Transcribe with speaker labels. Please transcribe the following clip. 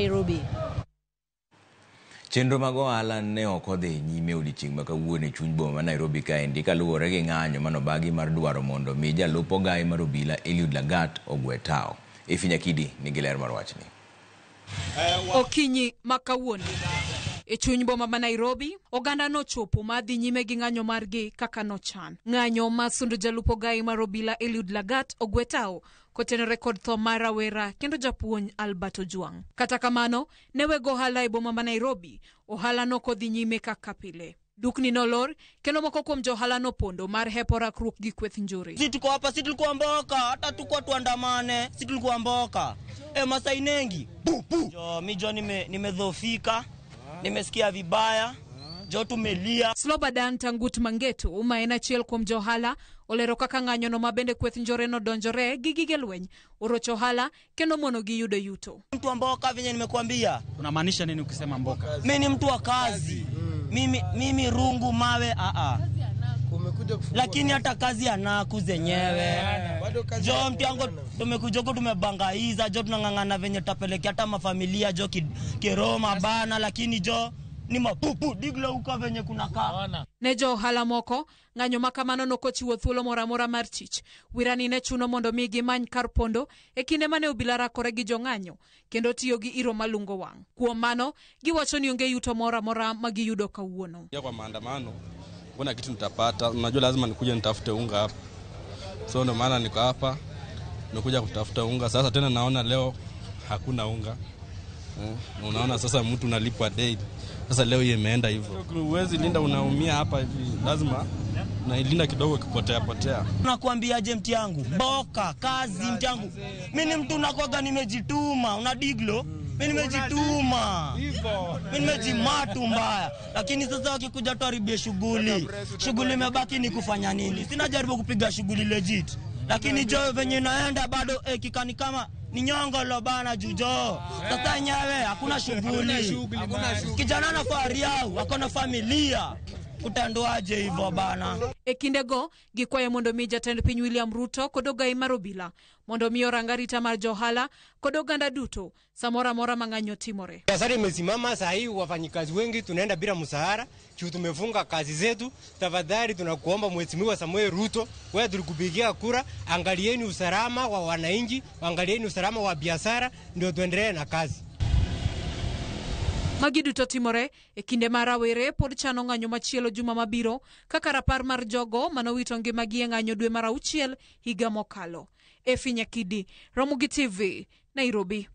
Speaker 1: Nairobi.
Speaker 2: Chenro mag ohala ne ok odhi nyime odiechieng' ma kawuono e chuny boma ma Nairobi kaendi kaluwore gi ng'anyo manobagi mar dwaro mondo mi jalup ogai mar obila Eliud Lagat ogwe tao. Nyakidi nigi ler mar wachni.
Speaker 3: Okinyi ma kawuono e chuny boma ma Nairobi, oganda nochopo ma dhi nyime gi ng'anyo margi kaka nochan. Ng'anyo ma sundo jalup ogai mar obila Eliud Lagat ogwe tao kotenore kod tho mar rawera kendo japuonj Albert Ojwang'. Kata kamano, ne weg ohala e boma ma Nairobi, ohala nokodhi nyime kaka pile. Dukni nolor, kendo moko kuom johala nopondo mar hepo rakruok gi kweth njuri.
Speaker 4: Sisi tuko hapa, sisi tulikuwa mboka, hata tukua tuandamane, sisi tulikuwa mboka. Masai Nengi, mijo nimedhofika, nimesikia vibaya, jo tumelia.
Speaker 3: Slobodan Tangut Mangeto, maen achiel kuom johala, olero kaka ng'anyo no mabende kweth njore no donjore gi gige lweny, orocho ohala kendo mono gi yudo yuto.
Speaker 4: Mtu wa mboka venye nimekuambia.
Speaker 5: Unamaanisha nini ukisema mboka?
Speaker 4: Mimi ni mtu wa kazi. Mimi rungu mawe lakini hata kazi anaku zenyewe. Jo mtiango tumekuja tumebangaiza, jo tunang'ang'ana venye tapeleke hata mafamilia jo kiroma bana, lakini jo ni mapupu diglo uko venye kuna kaa.
Speaker 3: Ne jo ohala moko, ng'anyo makamano nokochiwo thuolo moramora mar tich. Wirani ne chuno mondo mi gimany kar pondo e kinde mane obila rakore gi jong'anyo kendo tiyo gi iro malungo wang'. Kuom mano, giwacho ni onge yuto moramora ma giyudo kawuono.
Speaker 6: Kwa maandamano, kuna kitu nitapata, unajua lazima nikuje nitafute unga hapa. So ndo maana niko hapa, nimekuja kutafuta unga. Sasa tena naona leo hakuna unga. Unaona sasa mtu unalipwa daily. Sasa leo hii imeenda hivyo. Huwezi linda, unaumia hapa hivi. Lazima unailinda kidogo kipotea.
Speaker 4: Nakwambia je mti yangu, mboka, kazi mti yangu. Mimi ni mtu nakoga nimejituma, unadiglo. Mimi nimejituma. Mimi nimejimatu mbaya. Lakini sasa wakikuja tuharibie shughuli. Shughuli imebaki ni kufanya nini? Sina jaribu kupiga shughuli legit. Lakini jo venye naenda bado kikani kama ni nyongo lo bana jujo. Sasa nyewe hakuna shughuli. Kijana na fahari yao, hakuna familia. Utandoaje hivyo bana?
Speaker 3: Ekindego gikwaye mondo mi jatend piny William Ruto kod ogai mar obila mondo mi orangarita mar johala kod oganda duto samora mora mang'anyo timore.
Speaker 7: Biashara imesimama saa hii, wafanyikazi wengi tunaenda bila mshahara, tumefunga kazi zetu. Tafadhali tunakuomba Mheshimiwa Samuel Ruto, wewe tulikupigia kura, angalieni usalama wa wananchi, angalieni usalama wa biashara ndio tuendelee na kazi.
Speaker 3: Magiduto timore e kinde mar rawere pod chano ng'anyo machielo juma mabiro kaka rapar mar jogo manowito ngimagi e ng'anyo dwe mar 6 higa mokalo. Nyakidi, Ramogi TV, Nairobi.